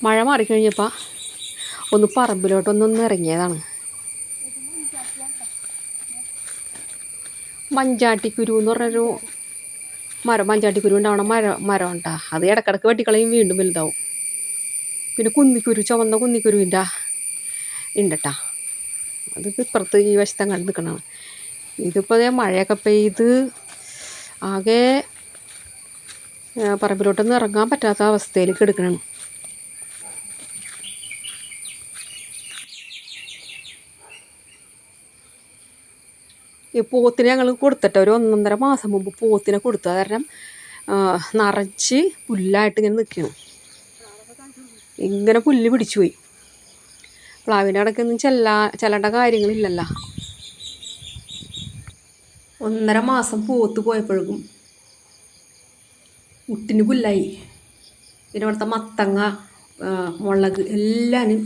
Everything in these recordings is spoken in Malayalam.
മഴ മാറിക്കഴിഞ്ഞപ്പോൾ ഒന്ന് പറമ്പിലോട്ടൊന്നൊന്ന് ഇറങ്ങിയതാണ്. മഞ്ചാട്ടിക്കുരു എന്ന് പറഞ്ഞൊരു മരം, മഞ്ചാട്ടിക്കുരു ഉണ്ടാവണ മരം ഉണ്ടാ. അത് ഇടക്കിടക്ക് വെട്ടിക്കളയും, വീണ്ടും വലുതാവും. പിന്നെ കുന്നിക്കുരു, ചുവന്ന കുന്നിക്കുരുവിൻ്റെ ഉണ്ടട്ടാ. അതിപ്പോൾ ഇപ്പുറത്ത് ഈ വശത്തങ്ങാണ്ട് നിൽക്കണതാണ്. ഇതിപ്പോൾ അതേ മഴയൊക്കെ പെയ്ത് ആകെ പറമ്പിലോട്ടൊന്നും ഇറങ്ങാൻ പറ്റാത്ത അവസ്ഥയിലേക്ക് എടുക്കണം. ഈ പോത്തിന് ഞങ്ങൾ കൊടുത്തിട്ട് ഒരു 1.5 മാസം മുമ്പ് പോത്തിനെ കൊടുത്തു. അത് കാരണം നിറച്ച് പുല്ലായിട്ട് ഇങ്ങനെ നിൽക്കണം. ഇങ്ങനെ പുല്ല് പിടിച്ചു പോയി. പ്ലാവിൻ്റെ ഇടയ്ക്കൊന്നും ചെല്ലേണ്ട കാര്യങ്ങളില്ലല്ലോ. 1.5 മാസം പോത്ത് പോയപ്പോഴേക്കും മുട്ടിന് പുല്ലായി. പിന്നെ ഇവിടുത്തെ മത്തങ്ങ, മുളക് എല്ലാനും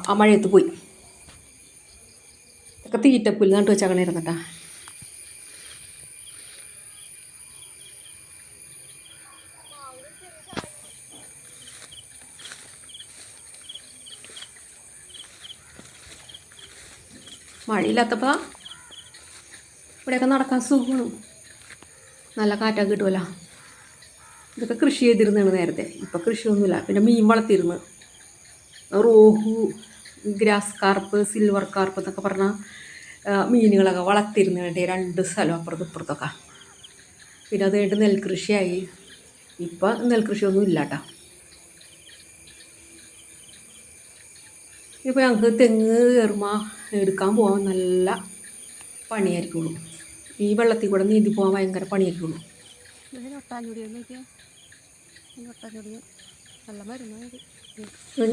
ആ മഴയത്ത് പോയി. ഒക്കെ തീറ്റപ്പുല്ല് നട്ട് വെച്ചങ്ങനെ ഇരുന്നിട്ടാ. മഴയില്ലാത്തപ്പോൾ ഇവിടെയൊക്കെ നടക്കാൻ സുഖമാണ്, നല്ല കാറ്റൊക്കെ കിട്ടുമല്ലോ. ഇതൊക്കെ കൃഷി ചെയ്തിരുന്നതാണ് നേരത്തെ. ഇപ്പം കൃഷിയൊന്നുമില്ല. പിന്നെ മീൻ വളർത്തിയിരുന്നു. റോഹു, ഗ്രാസ് കാർപ്പ്, സിൽവർ കാർപ്പ് എന്നൊക്കെ പറഞ്ഞാൽ മീനുകളൊക്കെ വളർത്തിരുന്നുണ്ട് 2 സ്ഥലം അപ്പുറത്തും ഇപ്പുറത്തൊക്കെ. പിന്നെ അത് കഴിഞ്ഞിട്ട് നെൽകൃഷിയായി. ഇപ്പം നെൽകൃഷിയൊന്നും ഇല്ല കേട്ടോ. ഇപ്പോൾ ഞങ്ങൾക്ക് തെങ്ങ് കയറുമ്പോൾ എടുക്കാൻ പോകാൻ നല്ല പണിയായിരിക്കുള്ളൂ. ഈ വെള്ളത്തിൽ കൂടെ നീന്തി പോകാൻ ഭയങ്കര പണിയായിരിക്കുള്ളൂ.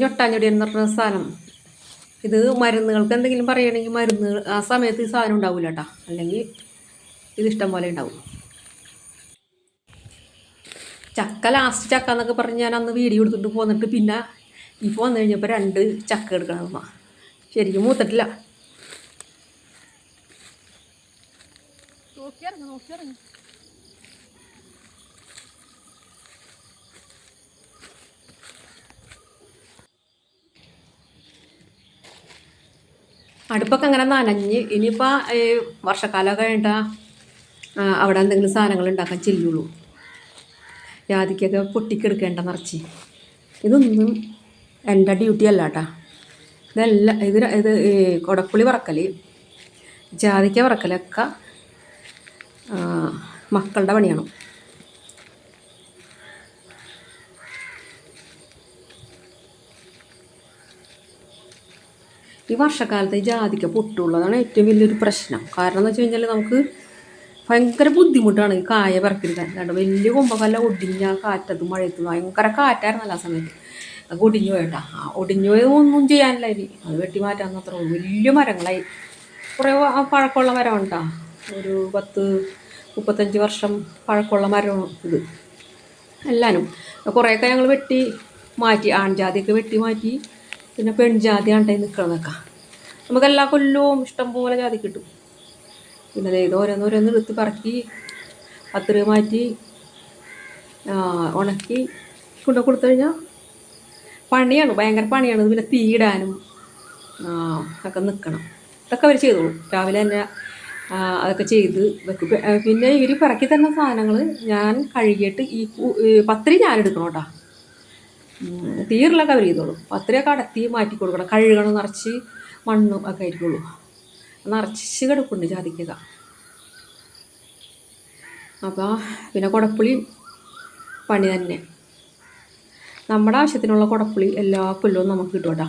ഞൊട്ടാഞ്ഞൊടി എന്ന് പറഞ്ഞ സാധനം, ഇത് മരുന്നുകൾക്ക് എന്തെങ്കിലും പറയുകയാണെങ്കിൽ മരുന്ന് ആ സമയത്ത് ഈ സാധനം ഉണ്ടാവില്ല കേട്ടോ. അല്ലെങ്കിൽ ഇത് ഇഷ്ടം പോലെ ഉണ്ടാവും. ചക്ക ലാസ്റ്റ് ചക്ക എന്നൊക്കെ പറഞ്ഞ് ഞാൻ അന്ന് വീഡിയോ എടുത്തിട്ട് പോന്നിട്ട് പിന്നെ ഇപ്പോൾ വന്നു കഴിഞ്ഞപ്പോൾ 2 ചക്ക എടുക്കണം. ശരിക്കും മൂത്തിട്ടില്ല. അടുപ്പൊക്കെ അങ്ങനെ നനഞ്ഞ് ഇനിയിപ്പോൾ വർഷക്കാലമൊക്കെ കഴിഞ്ഞിട്ടാൽ അവിടെ എന്തെങ്കിലും സാധനങ്ങൾ ഉണ്ടാക്കാൻ ചെല്ലുള്ളൂ. ജാതിക്കൊക്കെ പൊട്ടിക്കെടുക്കേണ്ട നിറച്ച്. ഇതൊന്നും എൻ്റെ ഡ്യൂട്ടി അല്ല കേട്ടോ. ഇതെല്ലാം ഇത് കുടപ്പുളി വറക്കൽ, ജാതിക്ക വറക്കലൊക്കെ മക്കളുടെ പണിയാണ്. ഈ വർഷക്കാലത്ത് ഈ ജാതിക്ക പൊട്ടുള്ളതാണ് ഏറ്റവും വലിയൊരു പ്രശ്നം. കാരണം എന്ന് വെച്ച് കഴിഞ്ഞാൽ നമുക്ക് ഭയങ്കര ബുദ്ധിമുട്ടാണ് ഈ കായ പറക്കിയെടുക്കാൻ. കാരണം വലിയ കൊമ്പൊക്കെല്ലാം ഒടിഞ്ഞ കാറ്റത്തും മഴയത്തും ഭയങ്കര കാറ്റായിരുന്നല്ലോ ആ സമയത്ത്. അത് ഒടിഞ്ഞു പോയിട്ടാ. ഒടിഞ്ഞു പോയത് ഒന്നും ചെയ്യാനില്ല. ഇനി അത് വെട്ടി മാറ്റാൻ അത്രേ ഉള്ളൂ. വലിയ മരങ്ങളായി, കുറേ പഴക്കമുള്ള മരമാണ് കേട്ടോ. ഒരു 10-35 വർഷം പഴക്കമുള്ള മരമാണ് ഇത് എല്ലാവരും. കുറേയൊക്കെ ഞങ്ങൾ വെട്ടി മാറ്റി. ആൺജാതിയൊക്കെ വെട്ടി മാറ്റി. പിന്നെ പെൺജാതിയാണ് നിൽക്കണതൊക്കെ. നമുക്ക് എല്ലാ കൊല്ലവും ഇഷ്ടം പോലെ ജാതി കിട്ടും. പിന്നെ അതായത് ഓരോന്നോരോന്ന് എടുത്ത് പറക്കി പത്തിരി മാറ്റി ഉണക്കി കൊടുത്തു കഴിഞ്ഞാൽ പണിയാണ്, ഭയങ്കര പണിയാണ്. പിന്നെ തീയിടാനും ഒക്കെ നിൽക്കണം. ഇതൊക്കെ അവർ ചെയ്തോളും. രാവിലെ തന്നെ അതൊക്കെ ചെയ്ത് വെക്കും. പിന്നെ ഇവർ പിറക്കി തന്ന സാധനങ്ങൾ ഞാൻ കഴുകിയിട്ട് ഈ പത്തിരി ഞാൻ എടുക്കണം കേട്ടോ. തീറിലൊക്കെ അവർ ചെയ്തോളും. പത്തിരിയൊക്കെ അടത്തി മാറ്റി കൊടുക്കണം. കഴുകണം, നിറച്ച് മണ്ണും ഒക്കെ ആയിരിക്കുള്ളൂ. നിറച്ച് കിടപ്പുണ്ട് ജാതിക്കൊക്കെ. അപ്പോൾ പിന്നെ കുടപ്പുളി പണി തന്നെ. നമ്മുടെ ആവശ്യത്തിനുള്ള കുടപ്പുളി എല്ലാ കൊല്ലവും നമുക്ക് കിട്ടും കേട്ടോ.